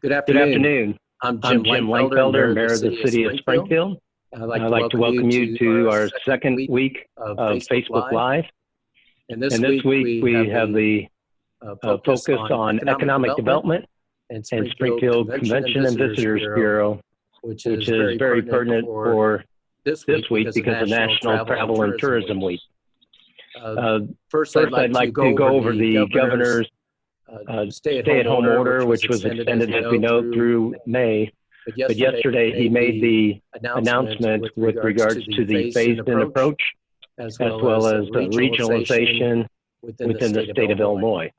Good Good afternoon. afternoon. I'm I'm Jim Jim Langfelder, Langfelder, Mayor of the City of Springfield. I'd I'd like to welcome you to our second week of Facebook Live. And And this week we have the focus on economic development and and Springfield Convention and Visitors Bureau, which which is very pertinent for this week because of National Travel and Tourism Week. First, I'd like to go over the governor's stay-at-home order, which was extended, as we know, through May. But yesterday he made the announcement with regards to the phased-in approach, as well as regionalization within the state of Illinois.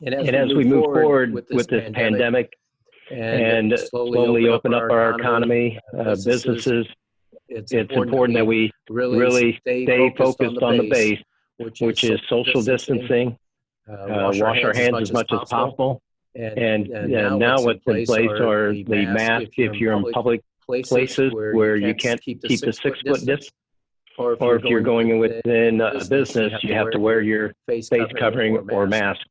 And as we move forward with this pandemic and slowly open up our economy, businesses, it's important that we really stay focused on the base, which is social distancing, wash our hands as much as possible. And now what's in place are the masks if you're in public places where you can't keep the 6-foot distance, or if you're going within a business, you have to wear your face covering or mask.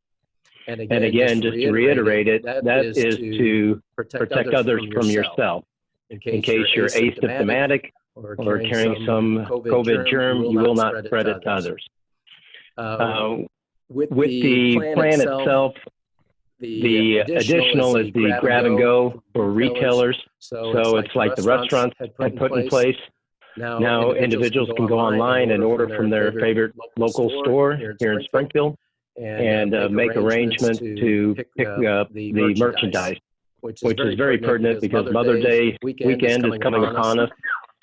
And again, just to reiterate it, that is to protect others from yourself. In case you're asymptomatic or carrying some COVID germ, you will not spread it to others. With the plan itself, the additional is the grab and go for retailers. So it's like the restaurants had put in place. Now individuals can go online and order from their favorite local store here in Springfield and make arrangements to pick up the merchandise, which is very pertinent because Mother's Day weekend is coming upon us.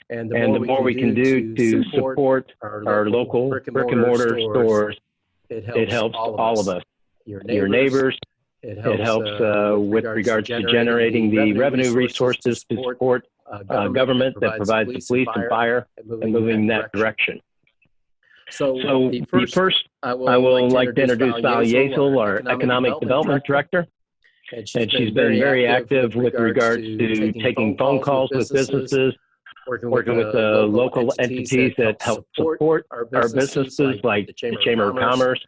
And the more we can do to support our local brick and mortar stores, it helps all of us, your neighbors. It helps with regards to generating the revenue resources to support government that provides the police and fire and moving in that direction. So first, I will like to introduce Val Yazell, our Economic Development Director. And she's been very active with regards to taking phone calls with businesses, working with the local entities that help support our businesses like the Chamber of Commerce,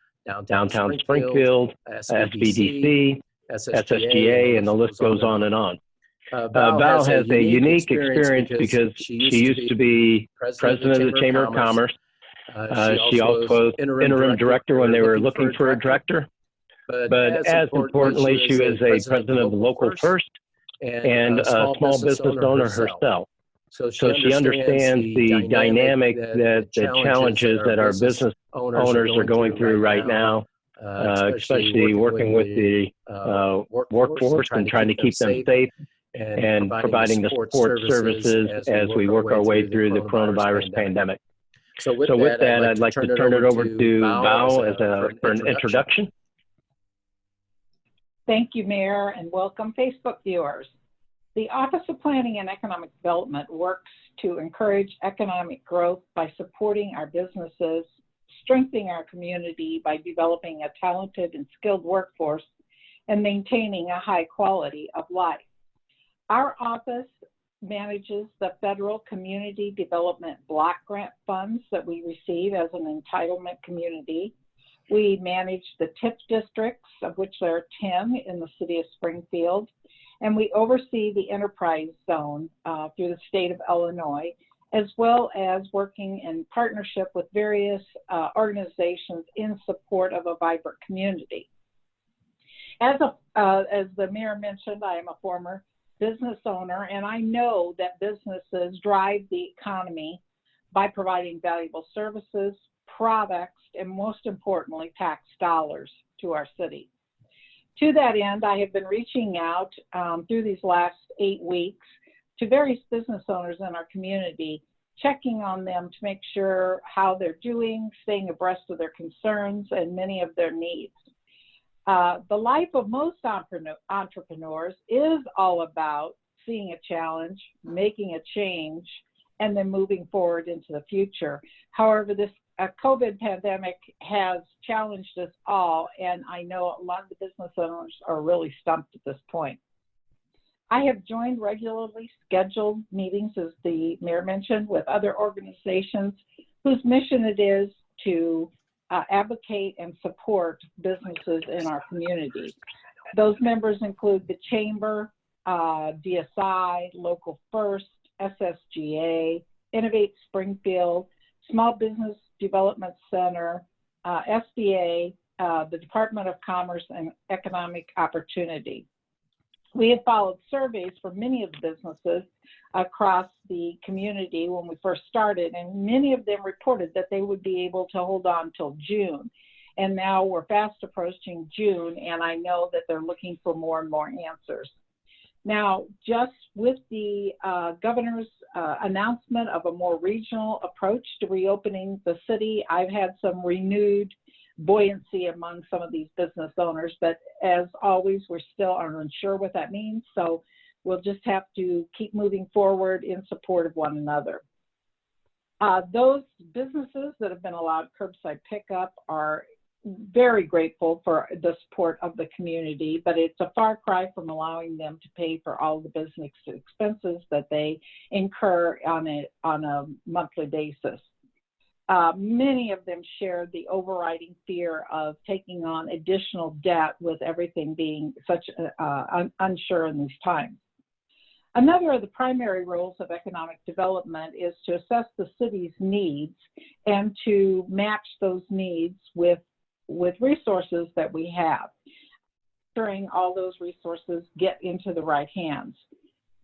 Downtown Springfield, SBDC, SSGA, and the list goes on and on. Val has a unique experience because she used to be president of the Chamber of Commerce. She also was interim director when they were looking for a director. But as importantly, she was a president of the Local First and a small business owner herself. So she understands the dynamic, that the challenges that our business owners are going through right now, especially working with the workforce and trying to keep them safe and providing the support services as we work our way through the coronavirus pandemic. So with that, I'd like to turn it over to Val for an introduction. Thank you, Mayor, and welcome Facebook viewers. The Office of Planning and Economic Development works to encourage economic growth by supporting our businesses, strengthening our community by developing a talented and skilled workforce, and maintaining a high quality of life. Our office manages the federal community development block grant funds that we receive as an entitlement community. We manage the TIP districts, of which there are 10 in the city of Springfield, and we oversee the enterprise zone through the state of Illinois, as well as working in partnership with various organizations in support of a vibrant community. As the mayor mentioned, I am a former business owner, and I know that businesses drive the economy by providing valuable services, products, and most importantly, tax dollars to our city. To that end, I have been reaching out through these last 8 weeks to various business owners in our community, checking on them to make sure how they're doing, staying abreast of their concerns and many of their needs. The life of most entrepreneurs is all about seeing a challenge, making a change, and then moving forward into the future. However, this COVID pandemic has challenged us all, and I know a lot of the business owners are really stumped at this point. I have joined regularly scheduled meetings, as the mayor mentioned, with other organizations whose mission it is to advocate and support businesses in our community. Those members include the Chamber, DSI, Local First, SSGA, Innovate Springfield, Small Business Development Center, SBA, the Department of Commerce and Economic Opportunity. We have followed surveys for many of the businesses across the community when we first started, and many of them reported that they would be able to hold on till June. And now we're fast approaching June, and I know that they're looking for more and more answers. Now, just with the governor's announcement of a more regional approach to reopening the city, I've had some renewed buoyancy among some of these business owners, but as always, we're still unsure what that means, so we'll just have to keep moving forward in support of one another. Those businesses that have been allowed curbside pickup are very grateful for the support of the community, but it's a far cry from allowing them to pay for all the business expenses that they incur on a monthly basis. Many of them shared the overriding fear of taking on additional debt with everything being such unsure in these times. Another of the primary roles of economic development is to assess the city's needs and to match those needs with resources that we have, ensuring all those resources get into the right hands.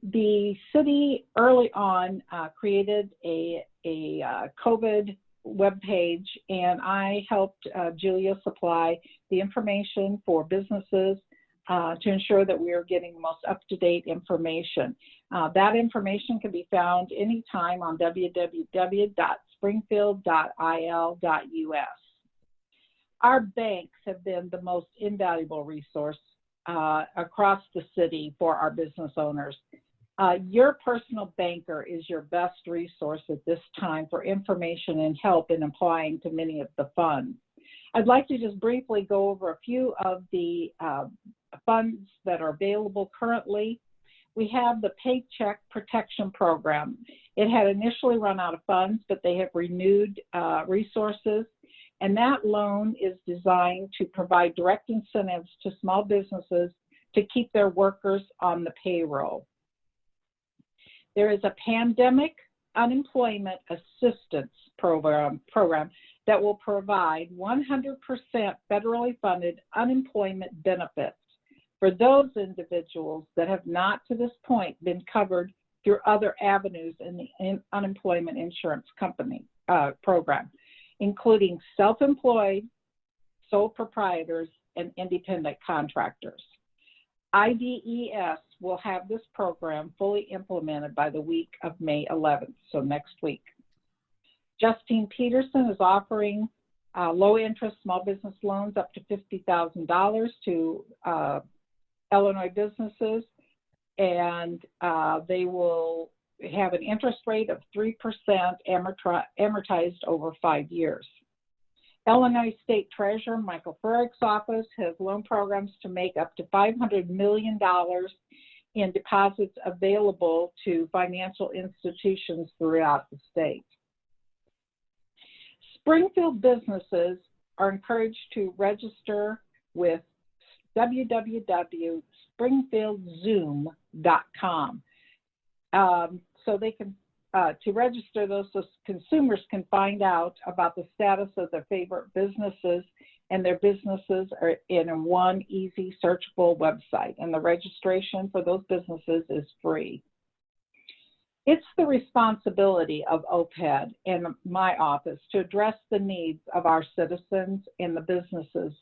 The city early on created a COVID webpage, and I helped Julia supply the information for businesses to ensure that we are getting the most up-to-date information. That information can be found anytime on www.springfield.il.us. Our banks have been the most invaluable resource across the city for our business owners. Your personal banker is your best resource at this time for information and help in applying to many of the funds. I'd like to just briefly go over a few of the funds that are available currently. We have the Paycheck Protection Program. It had initially run out of funds, but they have renewed resources. And that loan is designed to provide direct incentives to small businesses to keep their workers on the payroll. There is a pandemic unemployment assistance program that will provide 100% federally funded unemployment benefits for those individuals that have not to this point been covered through other avenues in the unemployment insurance company program, including self-employed, sole proprietors, and independent contractors. IDES will have this program fully implemented by the week of May 11th, so next week. Justine Peterson is offering low-interest small business loans up to $50,000 to Illinois businesses, and they will have an interest rate of 3% amortized over 5 years. Illinois State Treasurer Michael Furrick's office has loan programs to make up to $500 million in deposits available to financial institutions throughout the state. Springfield businesses are encouraged to register with www.springfieldzoom.com. So they can, to register those, so consumers can find out about the status of their favorite businesses, and their businesses are in a one easy searchable website, and the registration for those businesses is free. It's the responsibility of OPED and my office to address the needs of our citizens and the businesses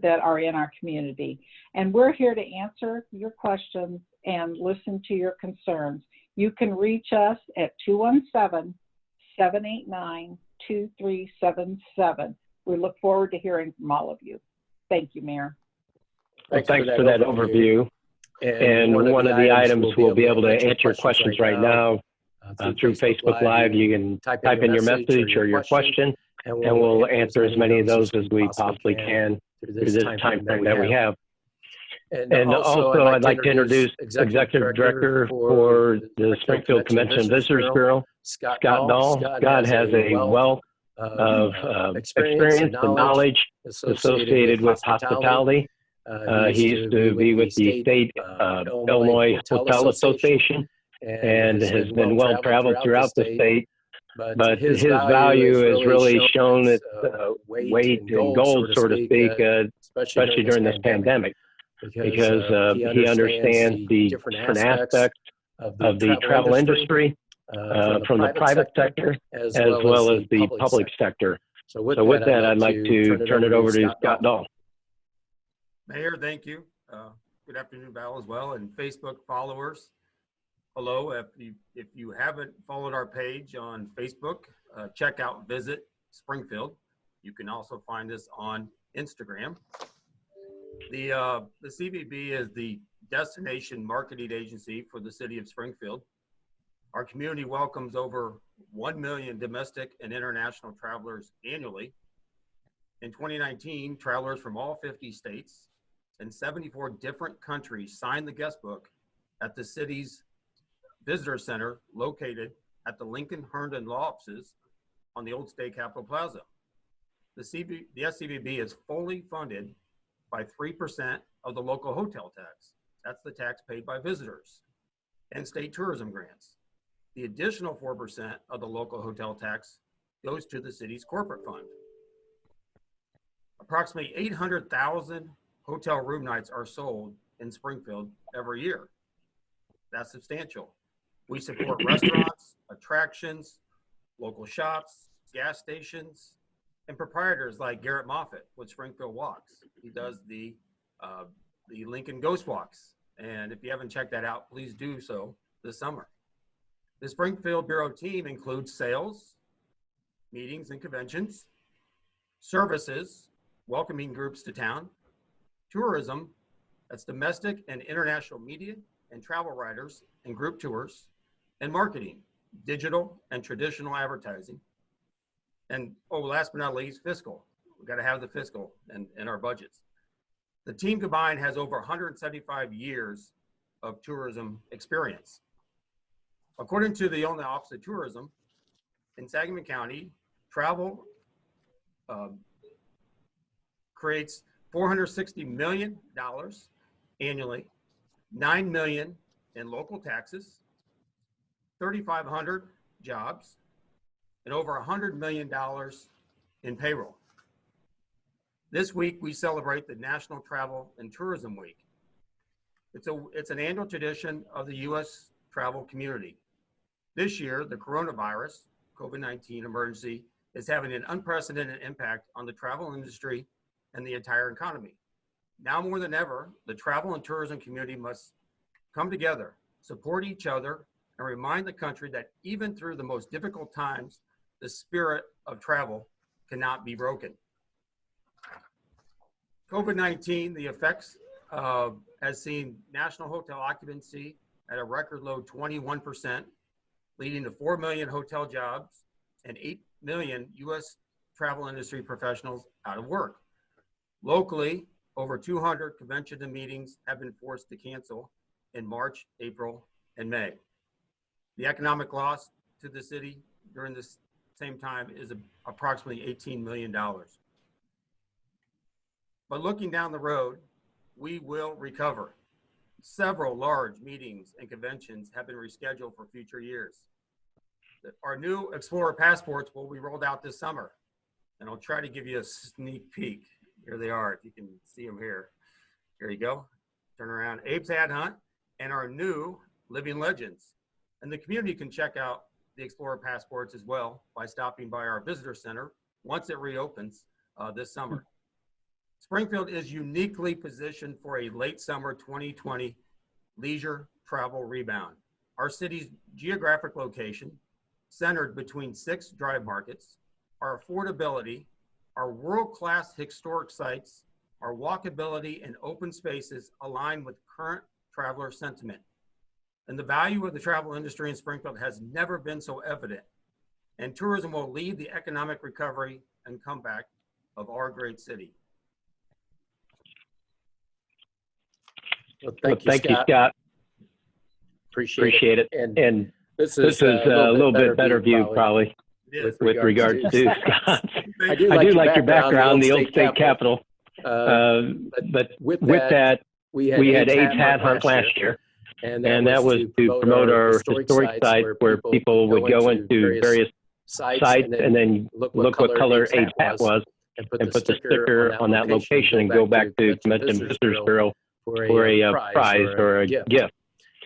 that are in our community. And we're here to answer your questions and listen to your concerns. You can reach us at 217-789-2377. We look forward to hearing from all of you. Thank you, Mayor. Well, thanks for that overview. And one of the items we'll be able to answer your questions right now through Facebook Live. You can type in your message or your question, and we'll answer as many of those as we possibly can through this time frame that we have. And also, I'd like to introduce Executive Director for the Springfield Convention and Visitors Bureau, Scott Dahl. Scott has a wealth of experience and knowledge associated with hospitality. He used to be with the state Illinois Hotel Association and has been well traveled throughout the state. But his value is really shown its weight in gold, so to speak, especially during this pandemic, because he understands the different aspects of the travel industry from the private sector as well as the public sector. So with that, I'd like to turn it over to Scott Dahl. Mayor, thank you. Good afternoon, Val, as well, and Facebook followers. Hello. If you haven't followed our page on Facebook, check out Visit Springfield. You can also find us on Instagram. The CVB is the destination marketing agency for the city of Springfield. Our community welcomes over 1 million domestic and international travelers annually. In 2019, travelers from all 50 states and 74 different countries signed the guest book at the city's visitor center located at the Lincoln Herndon Law Offices on the Old State Capitol Plaza. The SCVB is fully funded by 3% of the local hotel tax. That's the tax paid by visitors, and state tourism grants. The additional 4% of the local hotel tax goes to the city's corporate fund. Approximately 800,000 hotel room nights are sold in Springfield every year. That's substantial. We support restaurants, attractions, local shops, gas stations, and proprietors like Garrett Moffitt with Springfield Walks. He does the Lincoln Ghost Walks. And if you haven't checked that out, please do so this summer. The Springfield Bureau team includes sales, meetings and conventions, services, welcoming groups to town, tourism, that's domestic and international media and travel writers and group tours, and marketing, digital and traditional advertising. And last but not least, fiscal. We've got to have the fiscal in our budgets. The team combined has over 175 years of tourism experience. According to the Illinois Office of Tourism, in Sangamon County, travel creates $460 million annually, $9 million in local taxes, 3,500 jobs, and over $100 million in payroll. This week, we celebrate the National Travel and Tourism Week. It's an annual tradition of the U.S. travel community. This year, the coronavirus, COVID-19 emergency, is having an unprecedented impact on the travel industry and the entire economy. Now more than ever, the travel and tourism community must come together, support each other, and remind the country that even through the most difficult times, the spirit of travel cannot be broken. COVID-19, the effects has seen national hotel occupancy at a record low 21%, leading to 4 million hotel jobs and 8 million U.S. travel industry professionals out of work. Locally, over 200 conventions and meetings have been forced to cancel in March, April, and May. The economic loss to the city during this same time is approximately $18 million. But looking down the road, we will recover. Several large meetings and conventions have been rescheduled for future years. Our new Explorer passports will be rolled out this summer, and I'll try to give you a sneak peek. Here they are, if you can see them here. Here you go. Turn around. Abe's Hat Hunt and our new Living Legends. And the community can check out the Explorer passports as well by stopping by our visitor center once it reopens this summer. Springfield is uniquely positioned for a late summer 2020 leisure travel rebound. Our city's geographic location, centered between 6 drive markets, our affordability, our world-class historic sites, our walkability and open spaces align with current traveler sentiment. And the value of the travel industry in Springfield has never been so evident. And tourism will lead the economic recovery and comeback of our great city. Well, thank you, Scott. Appreciate it. And this is a little bit better view, probably, with regards to Scott. I do like your background, the Old State Capitol. But with that, we had AIDS Hat Hunt last year. And that was to promote our historic sites where people would go into various sites and then look what color AIDS hat was and put the sticker on that location and go back to Convention Visitors Bureau for a prize or a gift.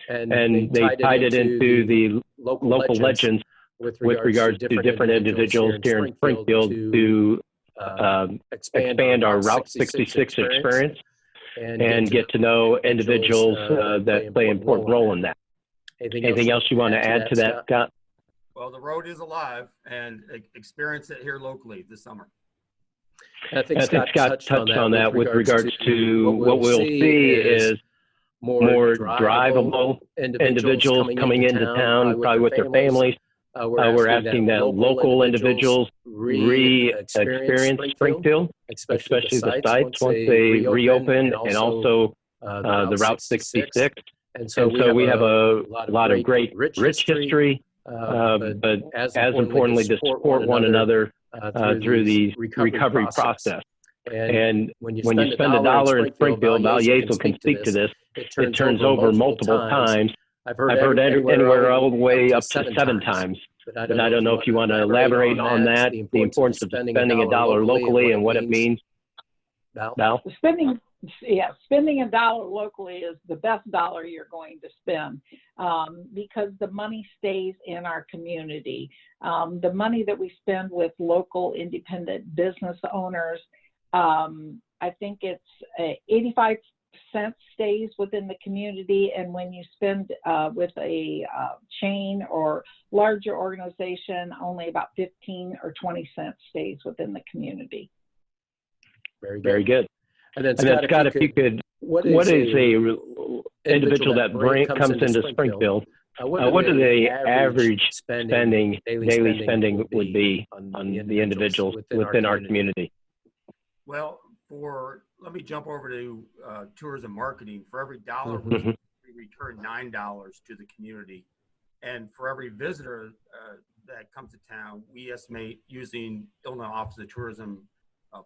And they tied it into the local legends with regards to different individuals here in Springfield to expand our Route 66 experience and get to know individuals that play an important role in that. Anything else you want to add to that, Scott? Well, the road is alive, and experience it here locally this summer. I think Scott touched on that with regards to what we'll see is more drivable individuals coming into town, probably with their families. We're asking that local individuals re-experience Springfield, especially the sites once they reopen, and also the Route 66. And so we have a lot of great, rich history, but as importantly, to support one another through the recovery process. And when you spend $1 in Springfield, Val Yazell can speak to this, it turns over multiple times. I've heard anywhere all the way up to 7 times. But I don't know if you want to elaborate on that, the importance of spending $1 locally and what it means. Val? Spending $1 locally is the best dollar you're going to spend because the money stays in our community. The money that we spend with local independent business owners, I think it's 85% stays within the community, and when you spend with a chain or larger organization, only about 15 or 20 cents stays within the community. Very good. And then Scott, if you could, what is a individual that comes into Springfield? What do the average daily spending would be on the individuals within our community? Well, let me jump over to tourism marketing. For every dollar we return $9 to the community, and for every visitor that comes to town, we estimate, using Illinois Office of Tourism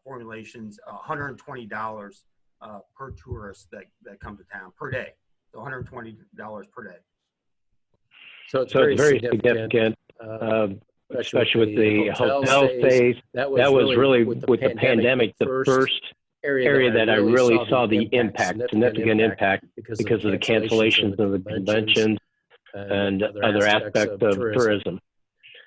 formulations, $120 per tourist that come to town per day. So $120 per day. So it's very significant, especially with the hotel stays. That was really with the pandemic, the first area that I really saw the significant impact because of the cancellations of the conventions and other aspects of tourism.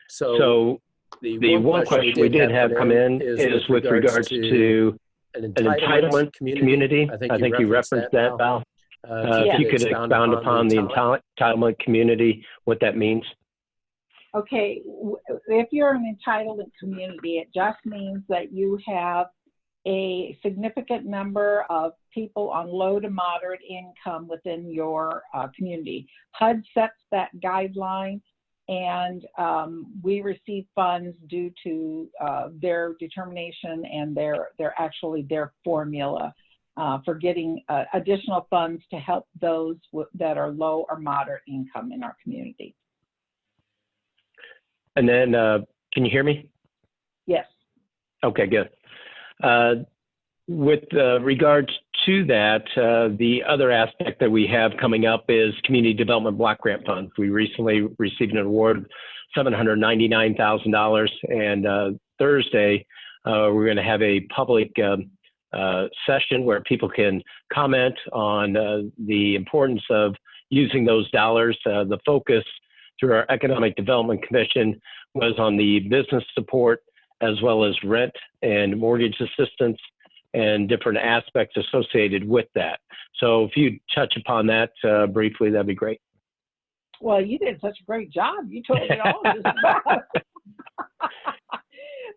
So the one question we did have come in is with regards to an entitlement community. I think you referenced that, Val. If you could expound upon the entitlement community, what that means. Okay, if you're an entitlement community, it just means that you have a significant number of people on low to moderate income within your community. HUD sets that guideline, and we receive funds due to their determination and their formula for getting additional funds to help those that are low or moderate income in our community. And then, can you hear me? Yes. Okay, good. With regards to that, the other aspect that we have coming up is Community Development Block Grant Funds. We recently received an award of $799,000, and Thursday we're going to have a public session where people can comment on the importance of using those dollars. The focus through our Economic Development Commission was on the business support as well as rent and mortgage assistance and different aspects associated with that. So if you touch upon that briefly, that'd be great. Well, you did such a great job. You told me all of this about.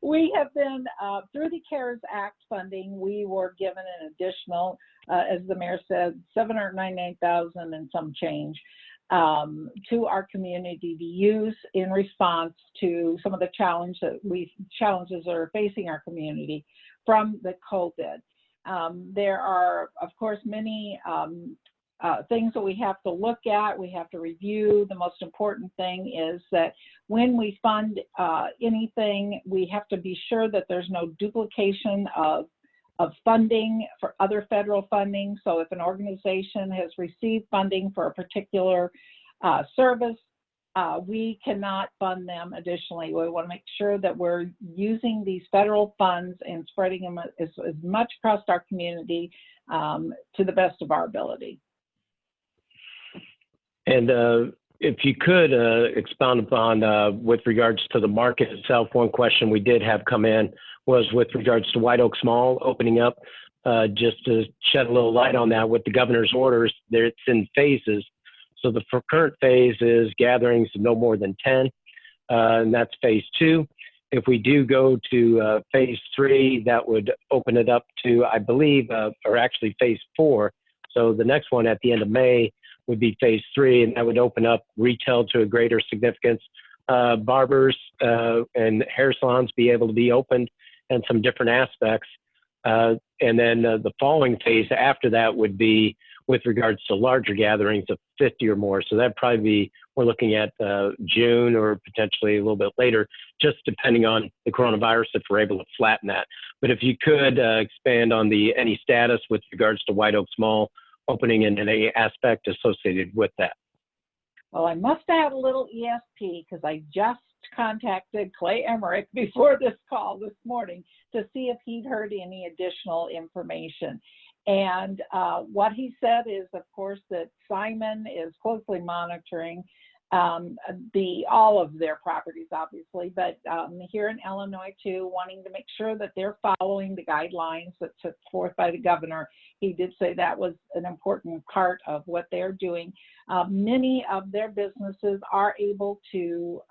We have been, through the CARES Act funding, we were given an additional, as the mayor said, $799,000 and some change to our community to use in response to some of the challenges that are facing our community from the COVID. There are, of course, many things that we have to look at, we have to review. The most important thing is that when we fund anything, we have to be sure that there's no duplication of funding for other federal funding. So if an organization has received funding for a particular service, we cannot fund them additionally. We want to make sure that we're using these federal funds and spreading them as much across our community to the best of our ability. And if you could expound upon, with regards to the market itself, one question we did have come in was with regards to White Oaks Mall opening up, just to shed a little light on that with the governor's orders, it's in phases. So the current phase is gatherings of no more than 10, and that's phase 2. If we do go to phase 3, that would open it up to, I believe, or actually phase 4. So the next one at the end of May would be phase 3, and that would open up retail to a greater significance. Barbers and hair salons be able to be opened, and some different aspects. And then the following phase after that would be with regards to larger gatherings of 50 or more. So that'd probably be, we're looking at June or potentially a little bit later, just depending on the coronavirus, if we're able to flatten that. But if you could expand on any status with regards to White Oaks Mall opening and any aspect associated with that. Well, I must add a little ESP because I just contacted Clay Emmerich before this call this morning to see if he'd heard any additional information. And what he said is, of course, that Simon is closely monitoring all of their properties, obviously, but here in Illinois too, wanting to make sure that they're following the guidelines that's set forth by the governor. He did say that was an important part of what they're doing. Many of their businesses are able to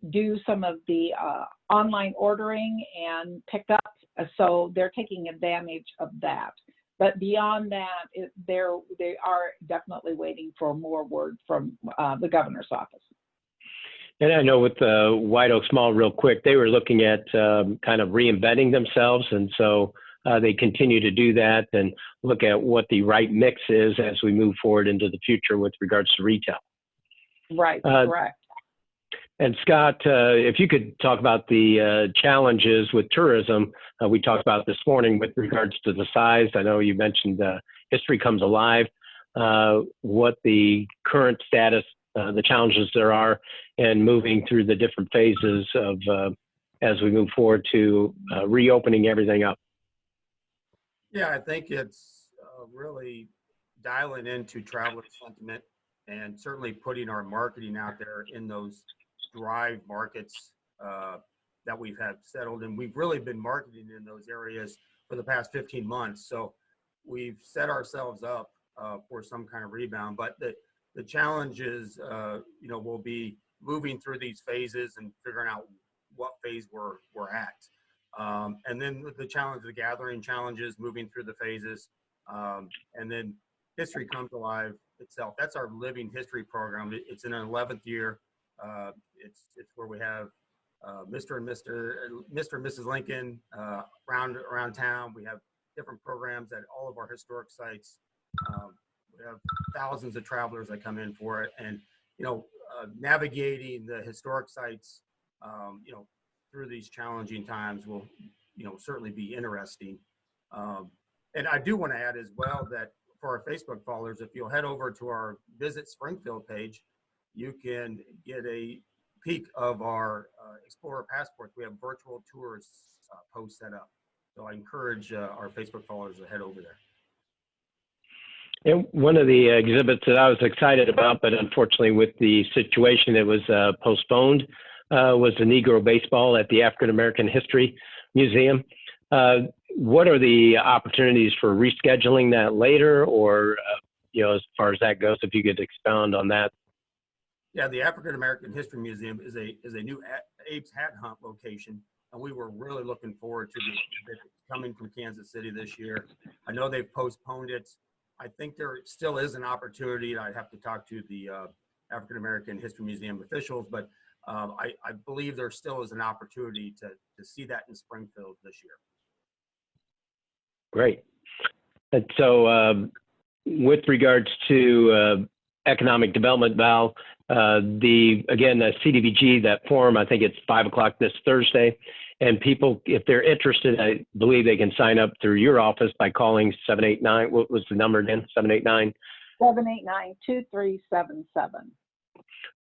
do some of the online ordering and pick up, so they're taking advantage of that. But beyond that, they are definitely waiting for more word from the governor's office. And I know with the White Oaks Mall, real quick, they were looking at kind of reinventing themselves. And so they continue to do that and look at what the right mix is as we move forward into the future with regards to retail. Right, correct. And Scott, if you could talk about the challenges with tourism, we talked about this morning with regards to the size. I know you mentioned History Comes Alive, what the current status, the challenges there are, and moving through the different phases of as we move forward to reopening everything up. Yeah, I think it's really dialing into traveler sentiment and certainly putting our marketing out there in those drive markets that we've had settled, and we've really been marketing in those areas for the past 15 months. So we've set ourselves up for some kind of rebound. But the challenge is, we'll be moving through these phases and figuring out what phase we're at. And then the challenge, the gathering challenges, moving through the phases, and then History Comes Alive itself. That's our living history program. It's in an 11th year. It's where we have Mr. and Mrs. Lincoln around town. We have different programs at all of our historic sites. We have thousands of travelers that come in for it, and navigating the historic sites, through these challenging times will, certainly be interesting. And I do want to add as well that for our Facebook followers, if you'll head over to our Visit Springfield page, you can get a peek of our Explorer Passports. We have virtual tours posts set up. So I encourage our Facebook followers to head over there. And one of the exhibits that I was excited about, but unfortunately with the situation it was postponed, was the Negro baseball at the African American History Museum. What are the opportunities for rescheduling that later, or as far as that goes, if you could expound on that? Yeah, the African American History Museum is a new Abe's Hat Hunt location, and we were really looking forward to it coming from Kansas City this year. I know they've postponed it. I think there still is an opportunity. I'd have to talk to the African American History Museum officials, but I believe there still is an opportunity to see that in Springfield this year. Great. And so with regards to economic development, Val, the CDBG, that forum, I think it's 5 o'clock this Thursday. And people, if they're interested, I believe they can sign up through your office by calling 789. What was the number again? 789? 789-2377.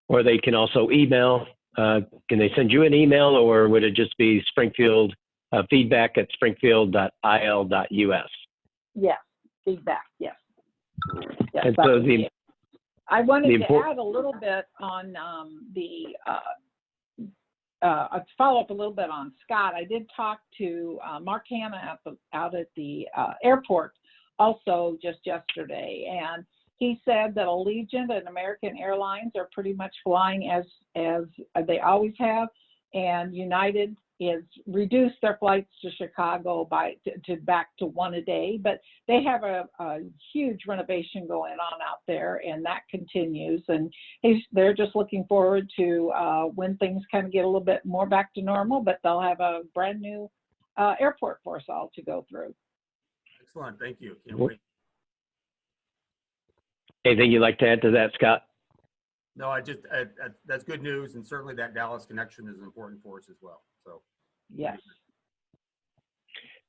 Or they can also email. Can they send you an email, or would it just be Springfield feedback at springfield.il.us? Yes, feedback, yes. Yes, and so I wanted to add a little bit on to follow up a little bit on Scott. I did talk to Mark Hanna out at the airport also just yesterday, and he said that Allegiant and American Airlines are pretty much flying as they always have, and United is reduced their flights to Chicago back to one a day, but they have a huge renovation going on out there, and that continues. And they're just looking forward to when things kind of get a little bit more back to normal, but they'll have a brand new airport for us all to go through. Excellent, thank you. Can't wait. Anything you'd like to add to that, Scott? No, that's good news, and certainly that Dallas connection is important for us as well. So, yes.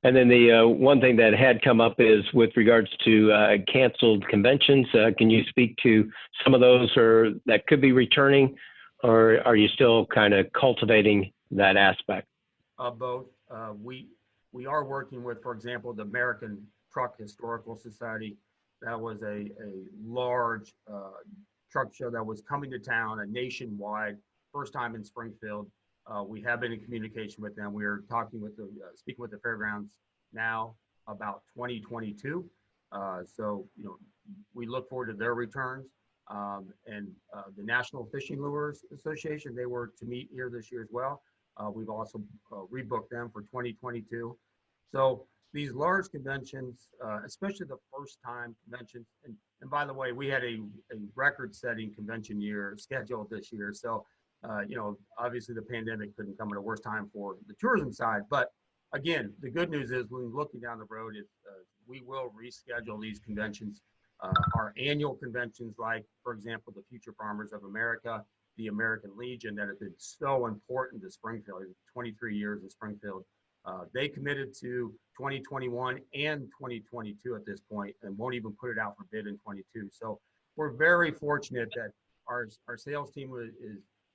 And then the one thing that had come up is with regards to canceled conventions. Can you speak to some of those, or that could be returning, or are you still kind of cultivating that aspect? Both. We are working with, for example, the American Truck Historical Society. That was a large truck show that was coming to town, a nationwide, first time in Springfield. We have been in communication with them. We are talking with speaking with the fairgrounds now about 2022. So, we look forward to their returns. And the National Fishing Lures Association, they were to meet here this year as well. We've also rebooked them for 2022. So these large conventions, especially the first time conventions, and by the way, we had a record-setting convention year scheduled this year. So, obviously the pandemic couldn't come at a worse time for the tourism side. But again, the good news is when looking down the road, we will reschedule these conventions. Our annual conventions, like, for example, the Future Farmers of America, the American Legion, that have been so important to Springfield, 23 years in Springfield. They committed to 2021 and 2022 at this point, and won't even put it out for bid in 22. So we're very fortunate that our sales team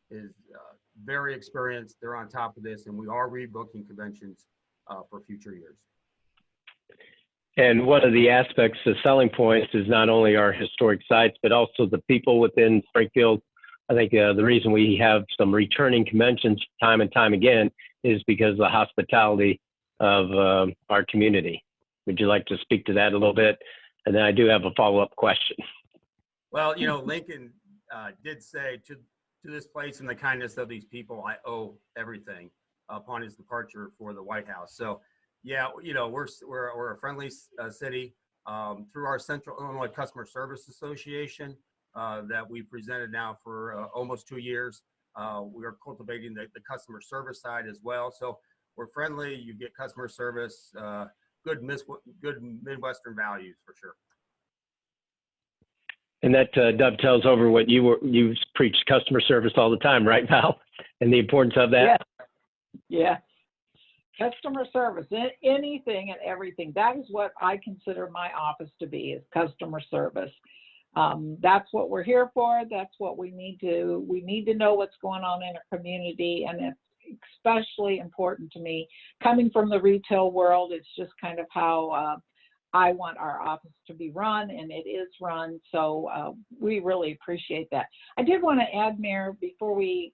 is very experienced. They're on top of this, and we are rebooking conventions for future years. And one of the aspects, the selling points, is not only our historic sites, but also the people within Springfield. I think the reason we have some returning conventions time and time again is because of the hospitality of our community. Would you like to speak to that a little bit? And then I do have a follow-up question. Well, Lincoln did say, to this place and the kindness of these people, I owe everything, upon his departure for the White House. So, yeah, we're a friendly city. Through our Central Illinois Customer Service Association that we presented now for almost 2 years. We are cultivating the customer service side as well. So we're friendly. You get customer service, good Midwestern values for sure. And that dovetails over what you preach, customer service all the time, right, Val? And the importance of that. Yeah. Customer service, anything and everything. That is what I consider my office to be, is customer service. That's what we're here for. That's what we need to know what's going on in our community. And it's especially important to me. Coming from the retail world, it's just kind of how I want our office to be run, and it is run. So we really appreciate that. I did want to add, Mayor, before we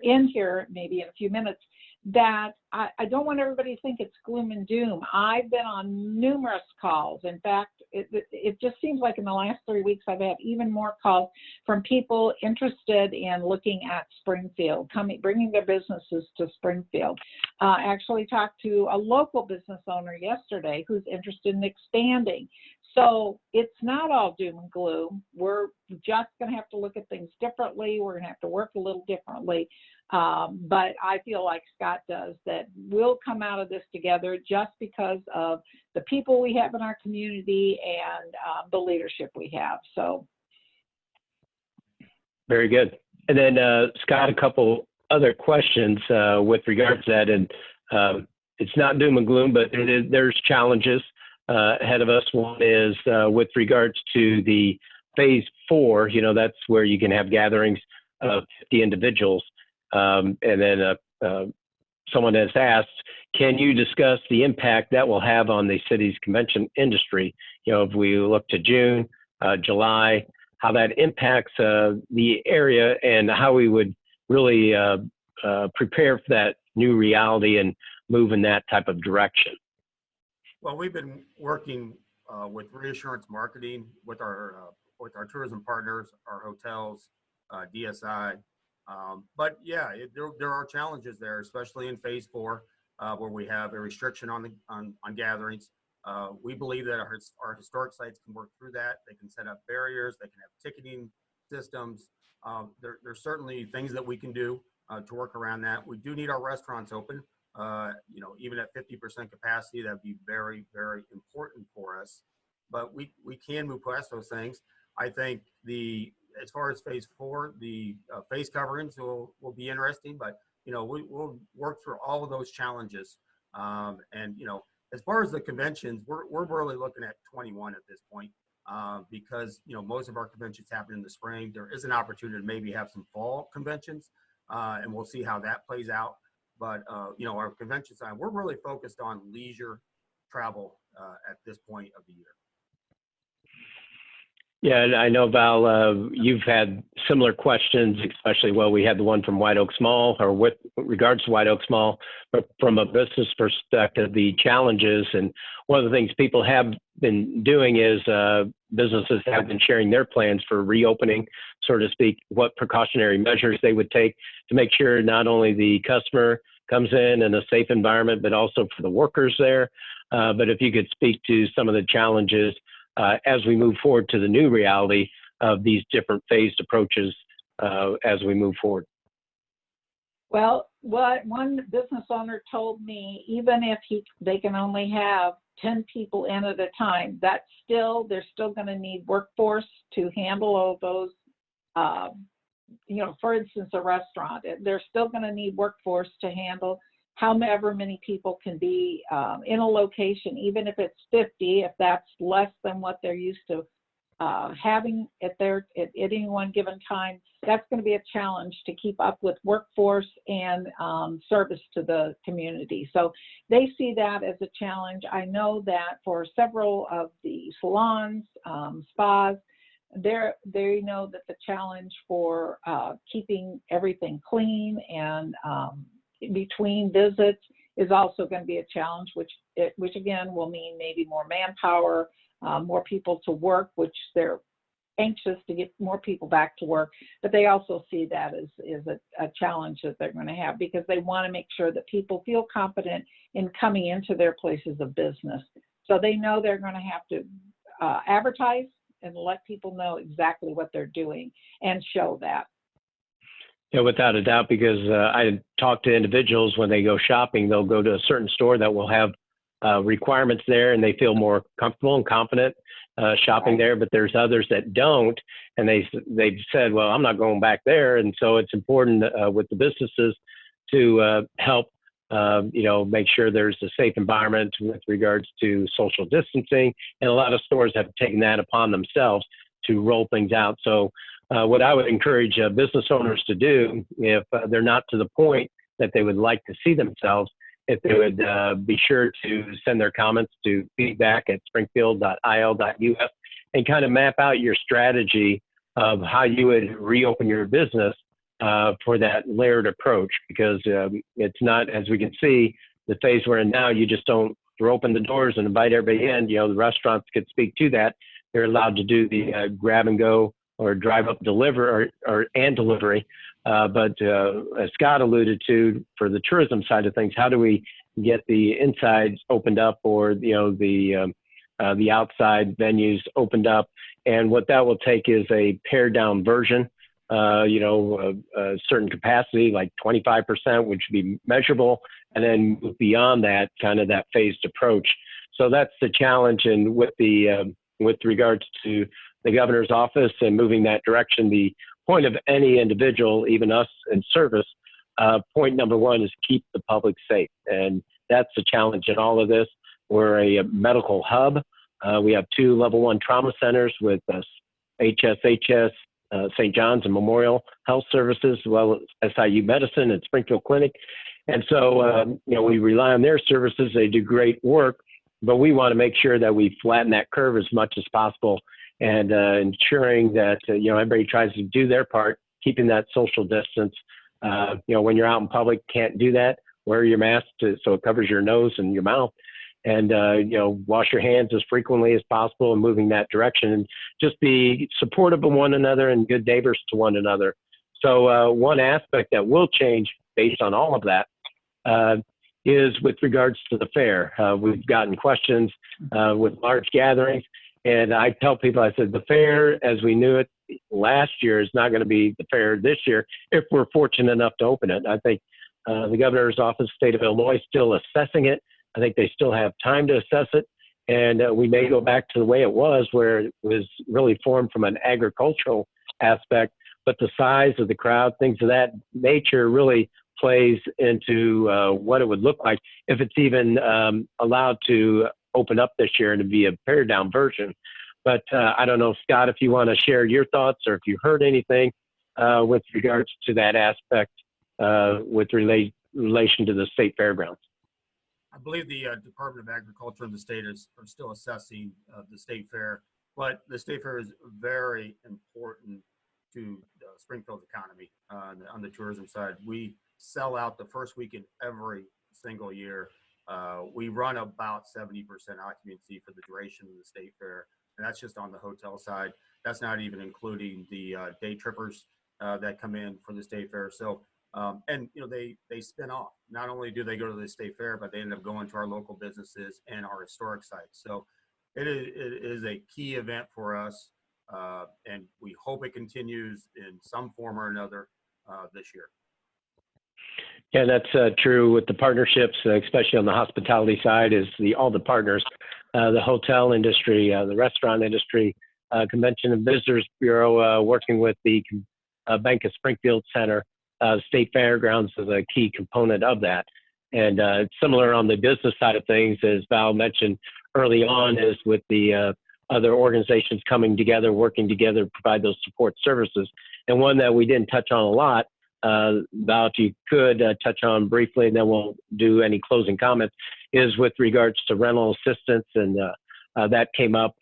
end here, maybe in a few minutes, that I don't want everybody to think it's gloom and doom. I've been on numerous calls. In fact, it just seems like in the last 3 weeks, I've had even more calls from people interested in looking at Springfield, bringing their businesses to Springfield. I actually talked to a local business owner yesterday who's interested in expanding. So it's not all doom and gloom. We're just going to have to look at things differently. We're going to have to work a little differently. But I feel like Scott does, that we'll come out of this together just because of the people we have in our community and the leadership we have. So. Very good. And then Scott, a couple other questions with regards to that, and it's not doom and gloom, but there's challenges ahead of us. One is with regards to the phase 4, that's where you can have gatherings of 50 individuals. And then someone has asked, can you discuss the impact that will have on the city's convention industry? If we look to June, July, how that impacts the area and how we would really prepare for that new reality and move in that type of direction. Well, we've been working with reassurance marketing with our tourism partners, our hotels, DSI. But yeah, there are challenges there, especially in phase 4, where we have a restriction on gatherings. We believe that our historic sites can work through that. They can set up barriers. They can have ticketing systems. There's certainly things that we can do to work around that. We do need our restaurants open. Even at 50% capacity, that'd be very, very important for us. But we can move past those things. I think as far as phase 4, the face coverings will be interesting, but we'll work through all of those challenges. As far as the conventions, we're really looking at 21 at this point, because most of our conventions happen in the spring. There is an opportunity to maybe have some fall conventions, and we'll see how that plays out. But our convention side, we're really focused on leisure travel at this point of the year. Yeah, and I know, Val, you've had similar questions, especially, we had the one from White Oaks Mall, or with regards to White Oaks Mall, but from a business perspective, the challenges. And one of the things people have been doing is businesses have been sharing their plans for reopening, so to speak, what precautionary measures they would take to make sure not only the customer comes in a safe environment, but also for the workers there. But if you could speak to some of the challenges as we move forward to the new reality of these different phased approaches as we move forward. Well, what one business owner told me, even if they can only have 10 people in at a time, they're still going to need workforce to handle all those. For instance, a restaurant, they're still going to need workforce to handle however many people can be in a location, even if it's 50, if that's less than what they're used to having at any one given time. That's going to be a challenge to keep up with workforce and service to the community. So they see that as a challenge. I know that for several of the salons, spas, they know that the challenge for keeping everything clean and between visits is also going to be a challenge, which again will mean maybe more manpower, more people to work, which they're anxious to get more people back to work. But they also see that as a challenge that they're going to have, because they want to make sure that people feel confident in coming into their places of business. So they know they're going to have to advertise and let people know exactly what they're doing and show that. Yeah, without a doubt, because I talk to individuals when they go shopping, they'll go to a certain store that will have requirements there and they feel more comfortable and confident shopping there, but there's others that don't, and they've said, well, I'm not going back there. And so it's important with the businesses to help make sure there's a safe environment with regards to social distancing, and a lot of stores have taken that upon themselves to roll things out. So what I would encourage business owners to do, if they're not to the point that they would like to see themselves, if they would be sure to send their comments to feedback@springfield.il.us and kind of map out your strategy of how you would reopen your business for that layered approach, because it's not, as we can see, the phase we're in now, you just don't throw open the doors and invite everybody in. The restaurants could speak to that. They're allowed to do the grab and go or drive up delivery and delivery. But as Scott alluded to, for the tourism side of things, how do we get the insides opened up, or the outside venues opened up? And what that will take is a pared down version, a certain capacity, like 25%, which would be measurable, and then beyond that, kind of that phased approach. So that's the challenge. And with regards to the governor's office and moving that direction, the point of any individual, even us in service, point number one is keep the public safe. And that's the challenge in all of this. We're a medical hub. We have 2 level 1 trauma centers with HSHS, St. John's and Memorial Health Services, as well as SIU Medicine and Springfield Clinic. And so, we rely on their services. They do great work, but we want to make sure that we flatten that curve as much as possible and ensuring that, everybody tries to do their part, keeping that social distance. When you're out in public, can't do that. Wear your mask so it covers your nose and your mouth. And, wash your hands as frequently as possible and moving that direction, and just be supportive of one another and good neighbors to one another. So one aspect that will change based on all of that is with regards to the fair. We've gotten questions with large gatherings, and I tell people, I said, the fair as we knew it last year is not going to be the fair this year if we're fortunate enough to open it. I think the governor's office, state of Illinois, is still assessing it. I think they still have time to assess it, and we may go back to the way it was, where it was really formed from an agricultural aspect, but the size of the crowd, things of that nature really plays into what it would look like if it's even allowed to open up this year and to be a pared down version. But I don't know, Scott, if you want to share your thoughts or if you heard anything with regards to that aspect with relation to the state fairgrounds. I believe the Department of Agriculture in the state are still assessing the state fair, but the state fair is very important to Springfield's economy on the tourism side. We sell out the first weekend every single year. We run about 70% occupancy for the duration of the state fair, and that's just on the hotel side. That's not even including the day trippers that come in for the state fair. So, they spin off. Not only do they go to the state fair, but they end up going to our local businesses and our historic sites. So it is a key event for us, and we hope it continues in some form or another this year. Yeah, that's true with the partnerships, especially on the hospitality side, is all the partners, the hotel industry, the restaurant industry, Convention and Visitors Bureau, working with the Bank of Springfield Center. State fairgrounds is a key component of that. And it's similar on the business side of things, as Val mentioned early on, is with the other organizations coming together, working together to provide those support services. And one that we didn't touch on a lot, Val, if you could touch on briefly, and then we'll do any closing comments, is with regards to rental assistance. And that came up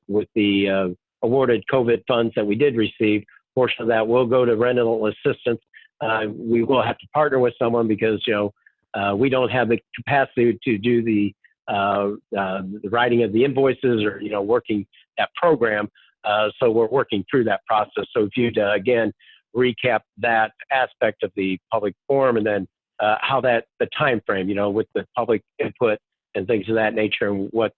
with the awarded COVID funds that we did receive. A portion of that will go to rental assistance. We will have to partner with someone because, we don't have the capacity to do the writing of the invoices or, working that program. So we're working through that process. So if you'd, again, recap that aspect of the public forum and then how the time frame, with the public input and things of that nature and what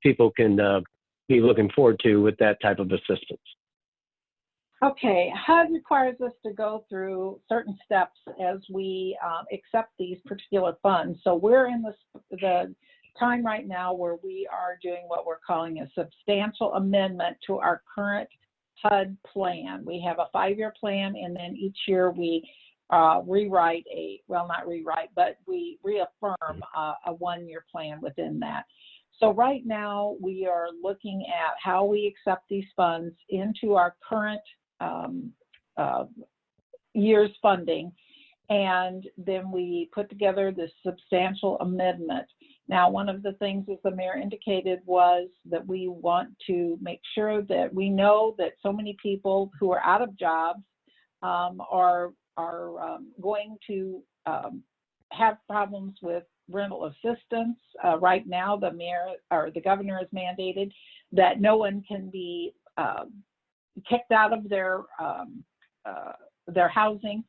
people can be looking forward to with that type of assistance. Okay, HUD requires us to go through certain steps as we accept these particular funds. So we're in the time right now where we are doing what we're calling a substantial amendment to our current HUD plan. We have a 5-year plan, and then each year we we reaffirm a 1-year plan within that. So right now we are looking at how we accept these funds into our current year's funding, and then we put together this substantial amendment. Now, one of the things, as the mayor indicated, was that we want to make sure that we know that so many people who are out of jobs are going to have problems with rental assistance. Right now, the mayor or the governor has mandated that no one can be kicked out of their housing,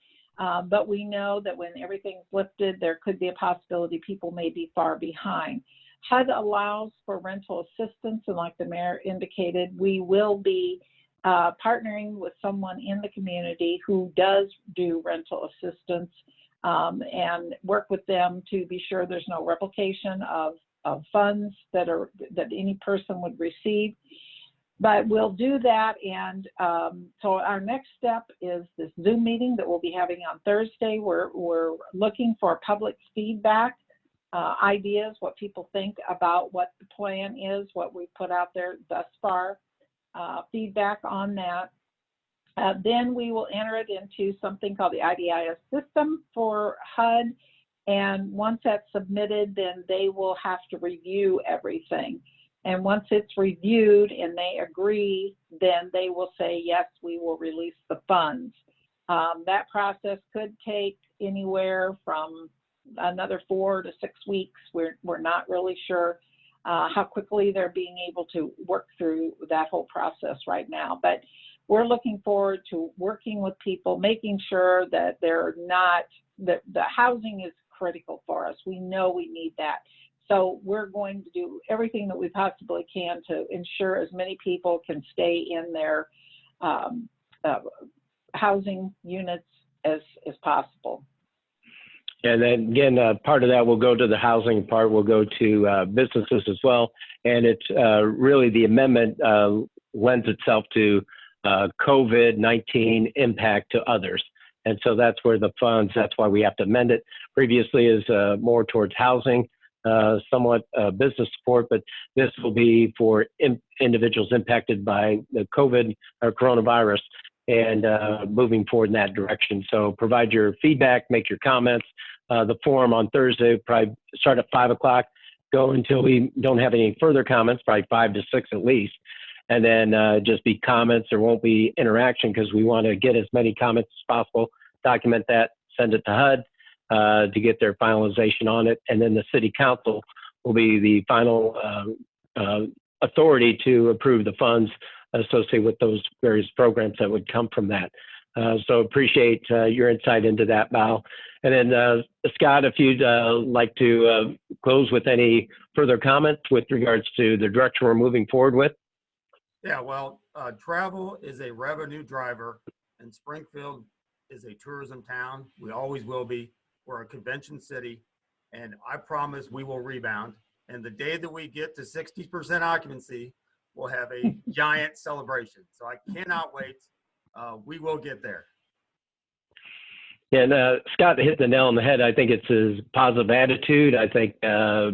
but we know that when everything's lifted, there could be a possibility people may be far behind. HUD allows for rental assistance, and like the mayor indicated, we will be partnering with someone in the community who does do rental assistance and work with them to be sure there's no replication of funds that any person would receive. But we'll do that, and so our next step is this Zoom meeting that we'll be having on Thursday. We're looking for public feedback, ideas, what people think about what the plan is, what we put out there thus far, feedback on that. Then we will enter it into something called the IDIS system for HUD, and once that's submitted, then they will have to review everything. And once it's reviewed and they agree, then they will say, yes, we will release the funds. That process could take anywhere from another 4 to 6 weeks. We're not really sure how quickly they're being able to work through that whole process right now. But we're looking forward to working with people, making sure that that the housing is critical for us. We know we need that. So we're going to do everything that we possibly can to ensure as many people can stay in their housing units as possible. And then again, part of that will go to the housing part, will go to businesses as well. And it's really the amendment lends itself to COVID-19 impact to others. And so that's where the funds, that's why we have to amend it. Previously is more towards housing, somewhat business support, but this will be for individuals impacted by the COVID or coronavirus, and moving forward in that direction. So provide your feedback, make your comments. The forum on Thursday probably start at 5 o'clock, go until we don't have any further comments, probably 5 to 6 at least. And then just be comments. There won't be interaction because we want to get as many comments as possible, document that, send it to HUD to get their finalization on it. And then the city council will be the final authority to approve the funds associated with those various programs that would come from that. So appreciate your insight into that, Val. And then Scott, if you'd like to close with any further comments with regards to the direction we're moving forward with. Yeah, well, travel is a revenue driver, and Springfield is a tourism town. We always will be. We're a convention city, and I promise we will rebound. And the day that we get to 60% occupancy, we'll have a giant celebration. So I cannot wait. We will get there. And Scott hit the nail on the head. I think it's his positive attitude. I think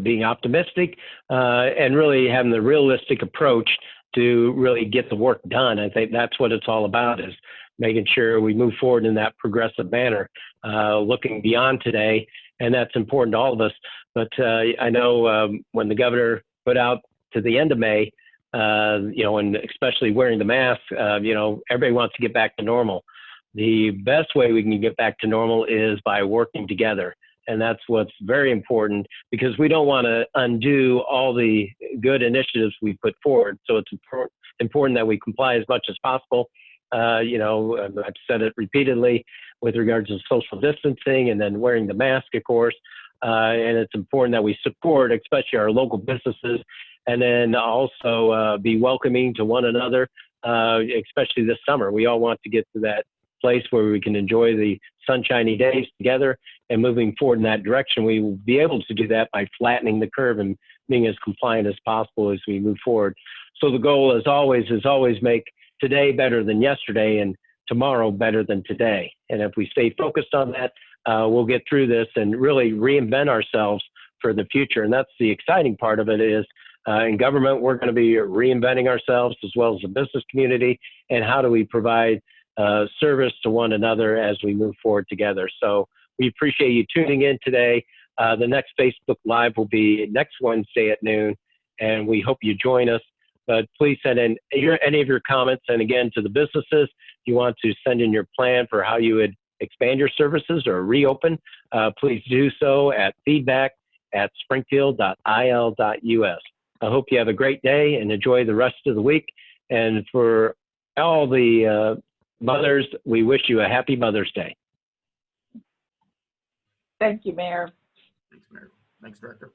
being optimistic and really having the realistic approach to really get the work done. I think that's what it's all about, is making sure we move forward in that progressive manner, looking beyond today. And that's important to all of us. But I know when the governor put out to the end of May, and especially wearing the mask, everybody wants to get back to normal. The best way we can get back to normal is by working together. And that's what's very important, because we don't want to undo all the good initiatives we put forward. So it's important that we comply as much as possible. I've said it repeatedly with regards to social distancing and then wearing the mask, of course. And it's important that we support, especially our local businesses, and then also be welcoming to one another, especially this summer. We all want to get to that place where we can enjoy the sunshiny days together, and moving forward in that direction. We will be able to do that by flattening the curve and being as compliant as possible as we move forward. So the goal is always make today better than yesterday and tomorrow better than today. And if we stay focused on that, we'll get through this and really reinvent ourselves for the future. And that's the exciting part of it, is in government, we're going to be reinventing ourselves as well as the business community, and how do we provide service to one another as we move forward together. So we appreciate you tuning in today. The next Facebook Live will be next Wednesday at noon, and we hope you join us. But please send in any of your comments. And again, to the businesses, if you want to send in your plan for how you would expand your services or reopen, please do so at feedback@springfield.il.us. I hope you have a great day and enjoy the rest of the week. And for all the mothers, we wish you a happy Mother's Day. Thank you, Mayor. Thanks, Mayor. Thanks, Director.